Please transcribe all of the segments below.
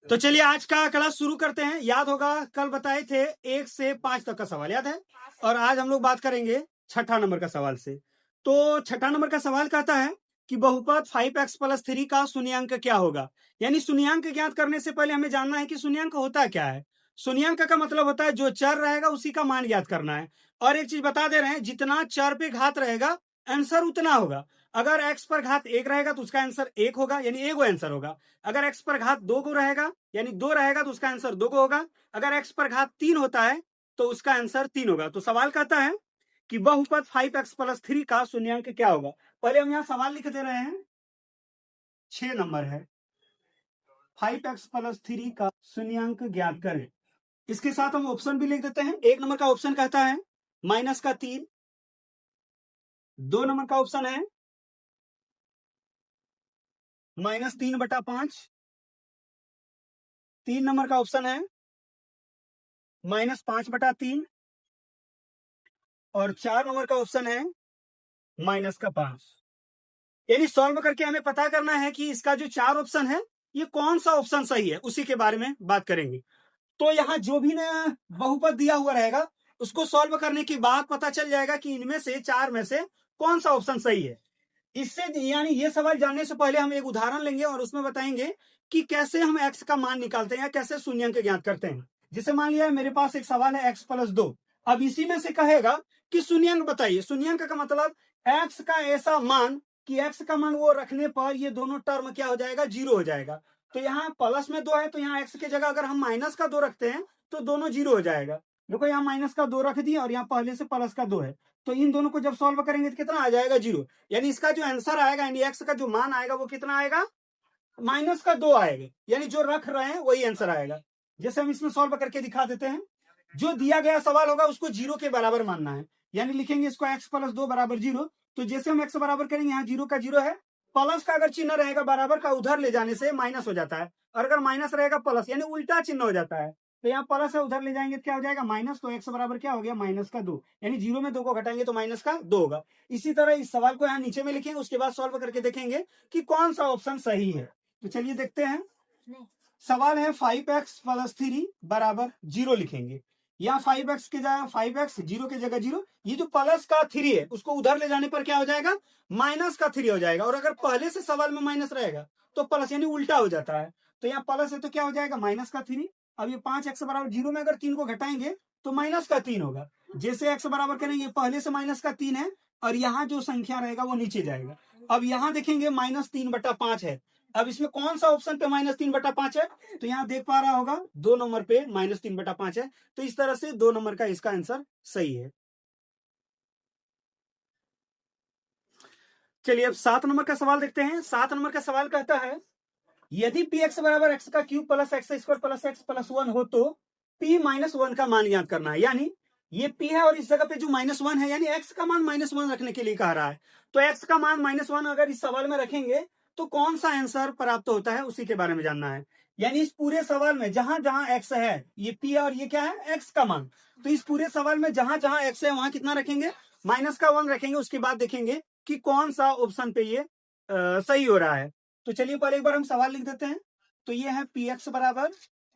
तो चलिए आज का क्लास शुरू करते हैं। याद होगा कल बताए थे 1 से 5 तक का सवाल याद है, और आज हम लोग बात करेंगे छठा नंबर का सवाल से। तो छठा नंबर का सवाल कहता है कि बहुपद 5x प्लस 3 का शून्यांक क्या होगा। यानी शून्यांक ज्ञात करने से पहले हमें जानना है कि शून्यांक होता क्या है। शून्यांक का मतलब होता है जो चर रहेगा उसी का मान ज्ञात करना है। और एक चीज बता दे रहे हैं, जितना चर पे घात रहेगा आंसर उतना होगा। अगर x पर घात 1 रहेगा तो उसका आंसर 1 होगा, यानी एक आंसर होगा। अगर x पर घात 2 को रहेगा यानी 2 रहेगा तो उसका आंसर 2 को होगा। अगर x पर घात 3 होता है तो उसका आंसर 3 होगा। तो सवाल कहता है कि बहुपद 5x प्लस 3 का शून्यांक क्या होगा। पहले हम यहां सवाल लिख दे रहे हैं, 6 नंबर है, 5x प्लस 3 का शून्यांक ज्ञात करें। इसके साथ हम ऑप्शन भी लिख देते हैं। 1 नंबर का ऑप्शन कहता है माइनस का 3, 2 नंबर का ऑप्शन है -3/5, 3 नंबर का ऑप्शन है -5/3 और 4 नंबर का ऑप्शन है -5। यानी सॉल्व करके हमें पता करना है कि इसका जो 4 ऑप्शन है ये कौन सा ऑप्शन सही है, उसी के बारे में बात करेंगे। तो यहाँ जो भी ना बहुपद दिया हुआ रहेगा उसको सॉल्व करने के बाद पता चल जाएगा कि इनमें से 4 में से कौन सा ऑप्शन सही है। इससे यानी ये सवाल जानने से पहले हम एक उदाहरण लेंगे और उसमें बताएंगे कि कैसे हम x का मान निकालते हैं या कैसे शून्यांक ज्ञात करते हैं। जैसे मान लिया मेरे पास एक सवाल है x प्लस 2, अब इसी में से कहेगा कि शून्यांक बताइए। शून्यांक का मतलब x का ऐसा मान कि x का मान वो रखने पर ये दोनों टर्म क्या हो जाएगा, 0 हो जाएगा। तो यहाँ प्लस में 2 है तो यहाँ x की जगह अगर हम माइनस का 2 रखते हैं तो दोनों 0 हो जाएगा। देखो यहाँ माइनस का 2 रख दिया और यहाँ पहले से प्लस का 2 है, तो इन दोनों को जब सॉल्व करेंगे तो कितना आ जाएगा, 0। यानी इसका जो आंसर आएगा यानी एक्स का जो मान आएगा वो कितना आएगा, -2 आएगा। यानी जो रख रहे हैं वही आंसर आएगा। जैसे हम इसमें सॉल्व करके दिखा देते हैं। जो दिया गया सवाल होगा उसको 0 के बराबर मानना है, यानी लिखेंगे इसको x प्लस 2 बराबर 0। तो जैसे हम x बराबर करेंगे, यहाँ 0 का 0 है, प्लस का अगर चिन्ह रहेगा बराबर का उधर ले जाने से माइनस हो जाता है, और अगर माइनस रहेगा प्लस यानी उल्टा चिन्ह हो जाता है। तो यहाँ प्लस है उधर ले जाएंगे तो क्या हो जाएगा, माइनस। तो x बराबर क्या हो गया, -2, यानी 0 में 2 को घटाएंगे तो -2 होगा। इसी तरह इस सवाल को यहाँ नीचे में लिखेंगे, उसके बाद सॉल्व करके देखेंगे कि कौन सा ऑप्शन सही है। तो चलिए देखते हैं। सवाल है 5x प्लस 3 बराबर 0 लिखेंगे। यहाँ 5x के जगह 5x, 0 के जगह 0। ये जो प्लस का 3 है उसको उधर ले जाने पर क्या हो जाएगा, माइनस का 3 हो जाएगा। और अगर पहले से सवाल में माइनस रहेगा तो प्लस यानी उल्टा हो जाता है। तो यहाँ प्लस है तो क्या हो जाएगा, माइनस का 3। अब ये 5x बराबर 0 में अगर 3 को घटाएंगे तो माइनस का 3 होगा। जैसे x बराबर करेंगे पहले से माइनस का 3 है और यहाँ जो संख्या रहेगा वो नीचे जाएगा। अब यहाँ देखेंगे -3/5 है। अब इसमें कौन सा ऑप्शन पे -3/5 है, तो यहाँ देख पा रहा होगा 2 नंबर पे -3/5 है। तो इस तरह से 2 नंबर का इसका आंसर सही है। चलिए अब 7 नंबर का सवाल देखते हैं। 7 नंबर का सवाल कहता है यदि px बराबर x का cube plus x square plus x plus 1 हो तो p-1 का मान ज्ञात करना है। यानी ये p है और इस जगह पे जो -1 है यानी x का मान -1 रखने के लिए कह रहा है। तो x का मान -1 अगर इस सवाल में रखेंगे तो कौन सा आंसर प्राप्त होता है उसी के बारे में जानना है। यानी इस पूरे सवाल में जहां जहां x है, ये p है और ये क्या है, x का मान। तो इस पूरे सवाल में जहां जहां x है वहां कितना रखेंगे, -1 रखेंगे। उसके बाद देखेंगे कि कौन सा ऑप्शन पे ये सही हो रहा है। तो चलिए पहले एक बार हम सवाल लिख देते हैं। तो ये है px बराबर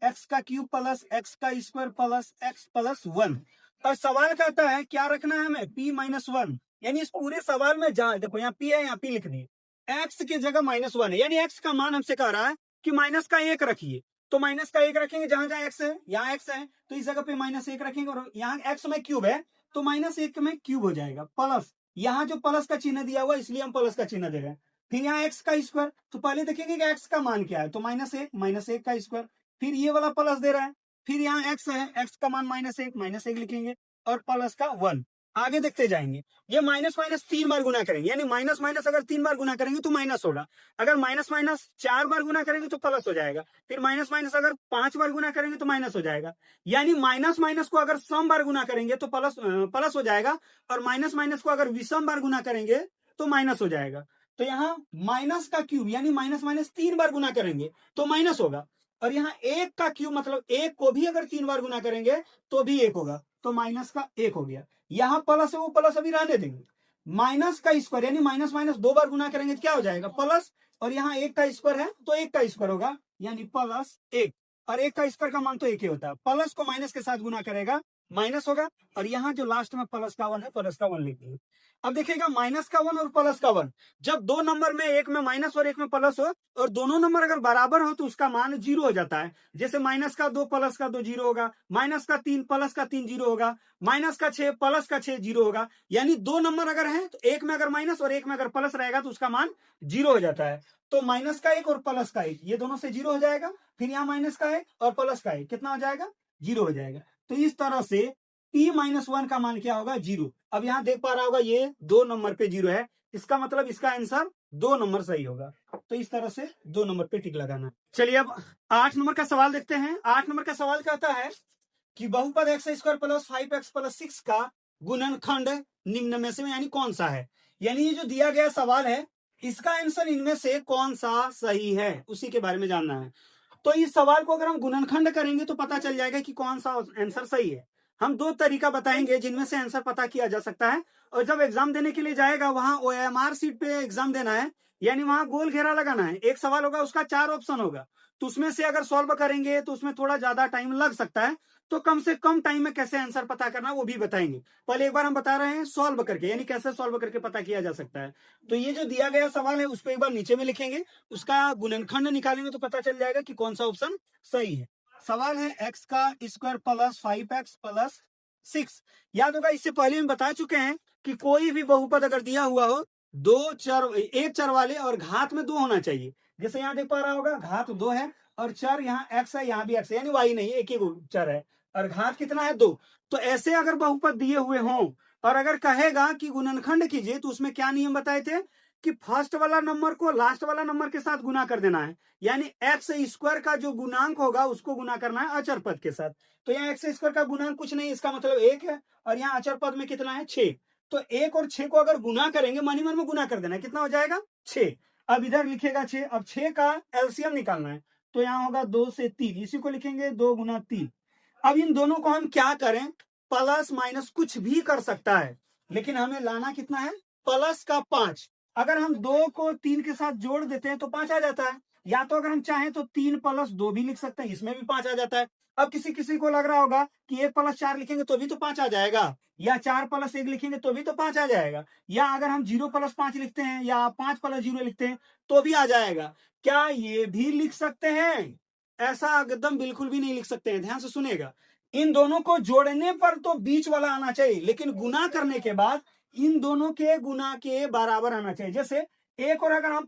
x का क्यूब प्लस x का स्क्वायर प्लस x प्लस 1। और सवाल कहता है क्या रखना है हमें, p-1। यानी इस पूरे सवाल में जहां देखो यहाँ p है, यहाँ p लिख दिए, x की जगह -1 है, यानी x का मान हमसे कह रहा है कि माइनस का 1 रखिए। तो माइनस का 1 रखेंगे जहां जहां x है, यहाँ x है तो इस जगह पे -1 रखेंगे, और यहाँ x में क्यूब है तो -1 में क्यूब हो जाएगा। प्लस यहाँ जो प्लस का चिन्ह दिया हुआ इसलिए हम प्लस का चिन्ह दे रहे हैं। फिर यहाँ x का स्क्वायर, तो पहले देखेंगे कि x का मान क्या है, तो -1 का स्क्वायर। फिर ये वाला प्लस दे रहा है, फिर यहाँ x है, x का मान -1 लिखेंगे और प्लस का 1। आगे देखते जाएंगे। ये माइनस माइनस 3 बार गुना करेंगे, यानी माइनस माइनस अगर 3 बार गुना करेंगे तो माइनस होगा। अगर माइनस माइनस 4 बार गुना करेंगे तो प्लस हो जाएगा। फिर माइनस माइनस अगर 5 बार गुना करेंगे तो माइनस हो जाएगा। यानी माइनस माइनस को अगर सम बार गुना करेंगे तो प्लस हो जाएगा, और माइनस माइनस को अगर विषम बार गुना करेंगे तो माइनस हो जाएगा। तो यहाँ माइनस का क्यूब यानी माइनस माइनस 3 बार गुना करेंगे तो माइनस होगा, और यहाँ 1 का क्यूब मतलब 1 को भी अगर 3 बार गुना करेंगे तो भी 1 होगा, तो माइनस का 1 हो गया। यहाँ प्लस है वो प्लस अभी रहने देंगे। माइनस का स्क्वायर यानी माइनस माइनस 2 बार गुना करेंगे तो क्या हो जाएगा, प्लस, और यहाँ 1 का स्क्वायर है तो 1 का स्क्वायर होगा, यानी प्लस 1, और 1 का स्क्वायर का मान तो 1 ही होता है। प्लस को माइनस के साथ गुना करेगा माइनस होगा, और यहाँ जो लास्ट में प्लस का 1 है, प्लस का 1 लिख दिए। अब देखिएगा माइनस का 1 और प्लस का 1, जब दो नंबर में एक में माइनस और एक में प्लस हो और दोनों नंबर अगर बराबर हो तो उसका मान 0 हो जाता है। जैसे माइनस का 2 प्लस का 2 0 होगा, माइनस का 3 प्लस का 3 0 होगा, माइनस का 6 प्लस का 6 0 होगा। यानी दो नंबर अगर है तो एक में अगर माइनस और एक में अगर प्लस रहेगा तो उसका मान 0 हो जाता है। तो माइनस का 1 और प्लस का 1 ये दोनों से 0 हो जाएगा, फिर यहाँ माइनस का 1 और प्लस का 1 कितना हो जाएगा, 0 हो जाएगा। तो इस तरह से t-1 का मान क्या होगा, 0। अब यहाँ देख पा रहा होगा ये 2 नंबर पे 0 है, इसका मतलब इसका आंसर 2 नंबर सही होगा। तो इस तरह से 2 नंबर पे टिक लगाना। चलिए अब 8 नंबर का सवाल देखते हैं। 8 नंबर का सवाल कहता है कि बहुपद x square plus 5x plus 6 का गुणनखंड निम्न में से यानी कौन सा है। यानी ये जो दिया गया सवाल है इसका आंसर इनमें से कौन सा सही है उसी के बारे में जानना है। तो इस सवाल को अगर हम गुणनखंड करेंगे तो पता चल जाएगा कि कौन सा आंसर सही है। हम 2 तरीका बताएंगे जिनमें से आंसर पता किया जा सकता है, और जब एग्जाम देने के लिए जाएगा वहां OMR सीट पे एग्जाम देना है, यानी वहां गोल घेरा लगाना है। एक सवाल होगा उसका 4 ऑप्शन होगा, तो उसमें से अगर सॉल्व करेंगे तो उसमें थोड़ा ज्यादा टाइम लग सकता है। तो कम से कम टाइम में कैसे आंसर पता करना वो भी बताएंगे। पहले एक बार हम बता रहे हैं सॉल्व करके, यानी कैसे सॉल्व करके पता किया जा सकता है। तो ये जो दिया गया सवाल है उसको एक बार नीचे में लिखेंगे, उसका गुणनखंड निकालेंगे तो पता चल जाएगा कि कौन सा ऑप्शन सही है। सवाल है x का स्क्वायर प्लस 5x प्लस 6। याद होगा इससे पहले हम बता चुके हैं कि कोई भी बहुपद अगर दिया हुआ हो एक चर वाले और घात में 2 होना चाहिए। जैसे यहाँ देख पा रहा होगा घात 2 है और चर यहाँ x है, यहाँ भी x है, यानी y नहीं, एक ही चर है और घात कितना है 2। तो ऐसे अगर बहुपद दिए हुए हों और अगर कहेगा कि गुणनखंड कीजिए तो उसमें क्या नियम बताए थे कि फर्स्ट वाला नंबर को लास्ट वाला नंबर के साथ गुना कर देना है, यानी एक्स स्क्वायर का जो गुणांक होगा उसको गुना करना है अचर पद के साथ। तो यहाँ एक्स स्क्वायर का गुणांक कुछ नहीं, इसका मतलब 1 है, और यहाँ अचर पद में कितना है 6। तो 1 और 6 को अगर गुना करेंगे, मन ही मन में गुना कर देना है, कितना हो जाएगा 6। अब इधर लिखेगा 6। अब 6 का एलसीएम निकालना है, तो यहाँ होगा 2 से 3, इसी को लिखेंगे 2 गुना 3। अब इन दोनों को हम क्या करें, प्लस माइनस कुछ भी कर सकता है, लेकिन हमें लाना कितना है प्लस का 5। अगर हम 2 को 3 के साथ जोड़ देते हैं तो 5 आ जाता है, या तो अगर हम चाहें तो 3 प्लस 2 भी लिख सकते हैं, इसमें भी 5 आ जाता है। अब किसी किसी को लग रहा होगा कि 1 प्लस 4 लिखेंगे तो भी तो 5 आ जाएगा, या 4 प्लस 1 लिखेंगे तो भी तो 5 आ जाएगा, या अगर हम 0 प्लस 5 लिखते हैं या 5 प्लस 0 लिखते हैं तो भी आ जाएगा। क्या ये भी लिख सकते हैं? ऐसा एकदम बिल्कुल भी नहीं लिख सकते हैं, ध्यान से सुनेगा। इन दोनों को जोड़ने पर तो बीच वाला आना चाहिए, लेकिन गुना करने के बाद इन दोनों के गुना के बराबर आना चाहिए। जैसे 1 और अगर हम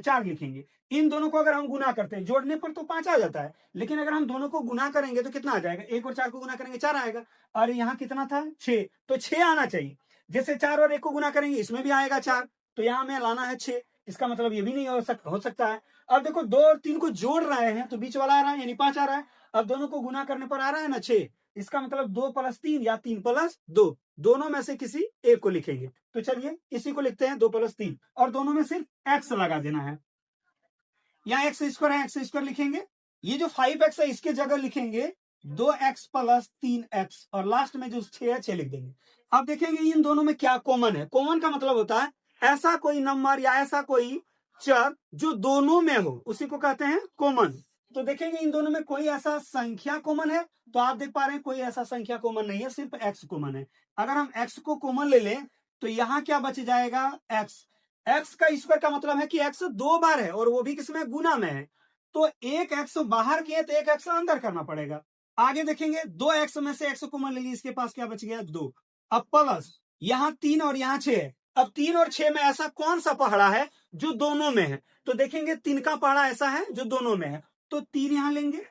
4 लिखेंगे, इन दोनों को अगर हम गुना करते हैं जोड़ने पर तो 5 आ जाता है, लेकिन अगर हम दोनों को गुना करेंगे तो कितना आ जाएगा, 1 और 4 को गुना करेंगे 4 आएगा, और यहाँ कितना था 6, तो 6 आना चाहिए। जैसे 4 और 1 को गुना करेंगे इसमें भी आएगा 4, तो यहाँ हमें लाना है 6, इसका मतलब ये भी नहीं हो सकता है। अब देखो 2 और 3 को जोड़ रहे हैं तो बीच वाला आ रहा है यानी 5 आ रहा है, अब दोनों को गुना करने पर आ रहा है ना 6, इसका मतलब 2 प्लस 3 या 3 प्लस 2, दोनों में से किसी एक को लिखेंगे। तो चलिए इसी को लिखते हैं 2 प्लस 3, और दोनों में सिर्फ एक्स लगा देना है। यहाँ एक्स स्क्वायर है, एक्स स्क्वायर लिखेंगे, ये जो 5x है इसके जगह लिखेंगे 2x प्लस 3x, और लास्ट में जो 6 है 6 लिख देंगे। अब देखेंगे इन दोनों में क्या कॉमन है। कॉमन का मतलब होता है ऐसा कोई नंबर या ऐसा कोई चर जो दोनों में हो, उसी को कहते हैं कॉमन। तो देखेंगे इन दोनों में कोई ऐसा संख्या कॉमन है, तो आप देख पा रहे हैं कोई ऐसा संख्या कॉमन नहीं है, सिर्फ x कॉमन है। अगर हम x को कॉमन ले लें तो यहाँ क्या बच जाएगा x। x का स्क्वायर का मतलब है कि x 2 बार है और वो भी किसमें, गुना में है, तो एक x बाहर किए तो एक x अंदर करना पड़ेगा। आगे देखेंगे 2x में से x कॉमन ले ली, इसके पास क्या बच गया 2। अब प्लस यहाँ 3 और यहाँ 6 है। अब 3 और 6 में ऐसा कौन सा पहाड़ा है जो दोनों में है, तो देखेंगे 3 का पहाड़ा ऐसा है जो दोनों में है, तो 3 यहां लेंगे।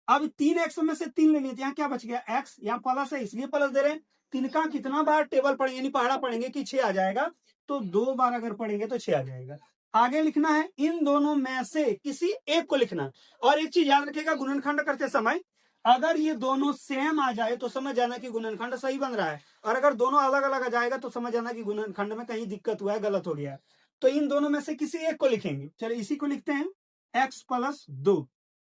अब 3x में से 3 ले लिए तो यहाँ क्या बच गया x, यहाँ प्लस है इसलिए प्लस दे रहे हैं। 3 का कितना बार टेबल पढ़ेंगे यानी पहाड़ा पढ़ेंगे कि 6 आ जाएगा, तो 2 बार अगर पढ़ेंगे तो 6 आ जाएगा। आगे लिखना है इन दोनों में से किसी एक को लिखना। और एक चीज याद रखिएगा, गुणनखंड करते समय अगर ये दोनों सेम आ जाए तो समझ जाना कि गुणनखंड सही बन रहा है, और अगर दोनों अलग अलग आ जाएगा तो समझ जाना कि गुणनखंड में कहीं दिक्कत हुआ है, गलत हो गया है। तो इन दोनों में से किसी एक को लिखेंगे। चलिए इसी को लिखते हैं x प्लस 2,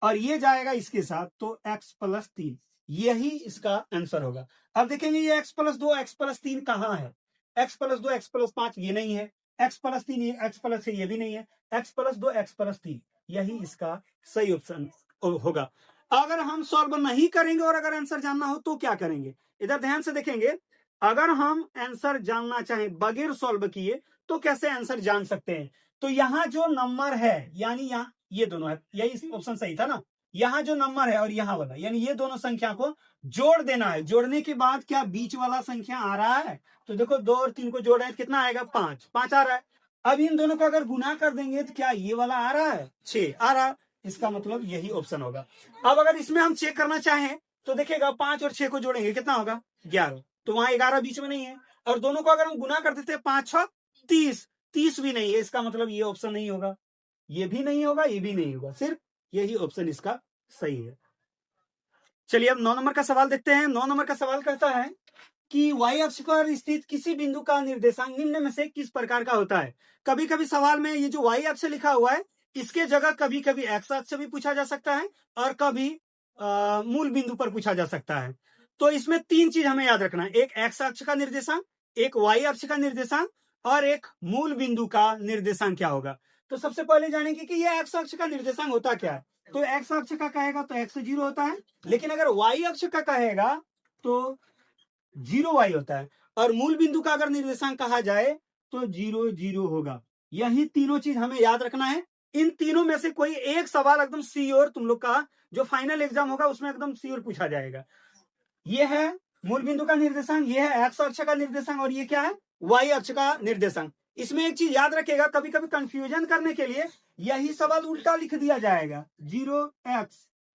और ये जाएगा इसके साथ तो x प्लस 3, यही इसका आंसर होगा। अब देखेंगे ये x प्लस 2 x प्लस 3 कहाँ है, x प्लस 2 x प्लस 5 ये नहीं है, x प्लस 3 ये x प्लस 6 ये भी नहीं है, x प्लस 2 x प्लस 3, यही इसका सही ऑप्शन होगा। अगर हम सॉल्व नहीं करेंगे और अगर आंसर जानना हो तो क्या करेंगे, इधर ध्यान से देखेंगे। अगर हम आंसर जानना चाहें बगैर सॉल्व किए तो कैसे आंसर जान सकते हैं। तो यहाँ जो नंबर है, यानी यहाँ ये दोनों है, यही ऑप्शन सही था ना। यहाँ जो नंबर है और यहाँ वाला, यानी ये दोनों संख्या को जोड़ देना है। जोड़ने के बाद क्या बीच वाला संख्या आ रहा है, तो देखो 2 और 3 को जोड़ रहे हैं, कितना आएगा 5, 5 आ रहा है। अब इन दोनों को अगर गुना कर देंगे तो क्या ये वाला आ रहा है, 6 आ रहा है। इसका मतलब यही ऑप्शन होगा। अब अगर इसमें हम चेक करना चाहें तो देखिएगा 5 और 6 को जोड़ेंगे कितना होगा 11, तो वहां 11 बीच में नहीं है। और दोनों को अगर हम गुना कर देते हैं 5 6 30, 30 भी नहीं है। इसका मतलब ये ऑप्शन नहीं होगा, ये भी नहीं होगा, ये भी नहीं होगा, सिर्फ यही ऑप्शन इसका सही है। चलिए अब 9 नंबर का सवाल देखते हैं। 9 नंबर का सवाल कहता है कि y अक्ष पर स्थित किसी बिंदु का निर्देशांक निम्न में से किस प्रकार का होता है। कभी कभी सवाल में ये जो y अक्ष लिखा हुआ है इसके जगह कभी कभी x अक्ष भी पूछा जा सकता है और कभी मूल बिंदु पर पूछा जा सकता है। तो इसमें 3 चीज हमें याद रखना है, एक x अक्ष का निर्देशांक, एक y अक्ष का निर्देशांक और एक मूल बिंदु का निर्देशांक क्या होगा। तो सबसे पहले जानेंगे कि ये x अक्ष का निर्देशांक होता क्या है। तो x अक्ष का कहेगा तो x 0 होता है, लेकिन अगर y अक्ष का कहेगा तो 0y होता है। और मूल बिंदु का अगर निर्देशांक कहा जाए तो 0 0 होगा। यही तीनों चीज हमें याद रखना है। इन तीनों में से कोई एक सवाल एकदम श्योर तुम लोग का जो फाइनल एग्जाम होगा उसमें एकदम श्योर पूछा जाएगा। ये है मूल बिंदु का निर्देशांक, ये है x अक्ष का निर्देशांक और ये क्या है y अक्ष का निर्देशांक। इसमें एक चीज याद रखेगा, कभी कभी कंफ्यूजन करने के लिए यही सवाल उल्टा लिख दिया जाएगा 0x,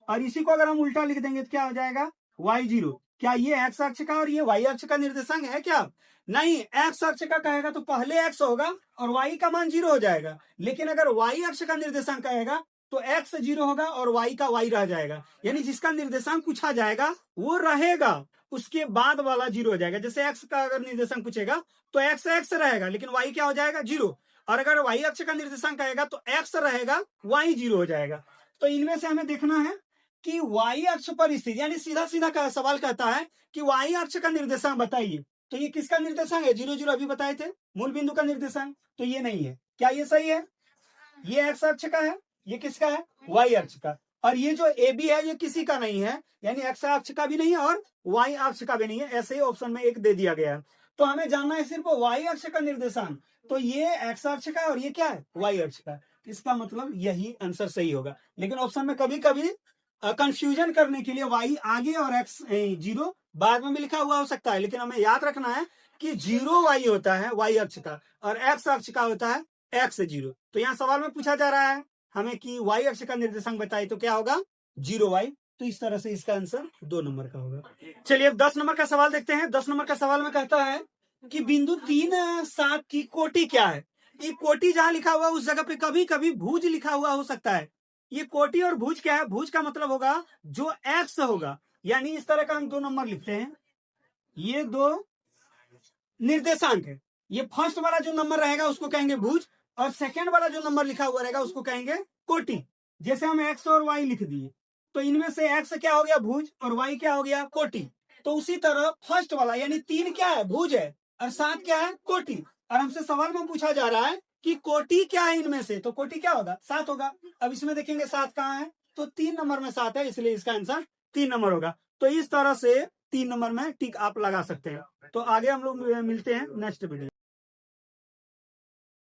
और इसी को अगर हम उल्टा लिख देंगे तो क्या हो जाएगा y0। क्या ये x अक्ष का और ये y अक्ष का निर्देशांक है क्या? नहीं, x अक्ष का कहेगा तो पहले x होगा और y का मान 0 हो जाएगा, लेकिन अगर y अक्ष का निर्देशांक कहेगा तो x 0 होगा और y का y रह जाएगा। यानी जिसका निर्देशांक पूछा जाएगा वो रहेगा, उसके बाद वाला 0 हो जाएगा। जैसे x का अगर निर्देशांक पूछेगा तो x रहेगा लेकिन y क्या हो जाएगा 0, और अगर y अक्ष का निर्देशांक कहेगा तो x रहेगा y 0 हो जाएगा। तो इनमें से हमें देखना है कि y अक्ष पर स्थित, यानी सीधा सीधा का सवाल कहता है कि y अक्ष का निर्देशांक बताइए। तो ये किसका निर्देशांक है 0 0 अभी बताए थे, मूल बिंदु का निर्देशांक, तो ये नहीं है। क्या ये सही है? ये x अक्ष का है, ये किसका है y अक्ष का, और ये जो AB है ये किसी का नहीं है, यानी x अक्ष का भी नहीं है और y अक्ष का भी नहीं है। ऐसे ही ऑप्शन में एक दे दिया गया है। तो हमें जानना है सिर्फ y अक्ष का निर्देशांक, तो ये x अक्ष का और ये क्या है y अक्ष का। इसका मतलब यही आंसर सही होगा। लेकिन ऑप्शन में कभी कभी कंफ्यूजन करने के लिए y आगे और x 0 बाद में भी लिखा हुआ हो सकता है, लेकिन हमें याद रखना है कि 0y होता है y अक्ष का और x अक्ष का होता है x 0। तो यहाँ सवाल में पूछा जा रहा है हमें कि y अक्ष का निर्देशांक बताइए, तो क्या होगा 0y। तो इस तरह से इसका आंसर 2 नंबर का होगा। चलिए अब 10 नंबर का सवाल देखते हैं। 10 नंबर का सवाल में कहता है कि बिंदु 3 7 की कोटि क्या है। ये कोटि जहां लिखा हुआ उस जगह पे कभी कभी भुज लिखा हुआ हो सकता है। ये कोटि और भुज क्या है, भुज का मतलब होगा जो x होगा, यानी इस तरह का हम 2 नंबर लिखते हैं। ये 2 निर्देशांक है, ये फर्स्ट वाला जो नंबर रहेगा उसको कहेंगे भुज और सेकंड वाला जो नंबर लिखा हुआ रहेगा उसको कहेंगे कोटि। जैसे हम x और y लिख दिए तो इनमें से x क्या हो गया भुज और y क्या हो गया कोटि। तो उसी तरह फर्स्ट वाला यानी 3 क्या है भुज है और 7 क्या है कोटि। और हमसे सवाल में पूछा जा रहा है कि कोटि क्या है इनमें से, तो कोटि क्या होगा 7 होगा। अब इसमें देखेंगे 7 कहाँ है, तो 3 नंबर में 7 है, इसलिए इसका आंसर 3 नंबर होगा। तो इस तरह से 3 नंबर में टिक आप लगा सकते हैं। तो आगे हम लोग मिलते हैं नेक्स्ट वीडियो।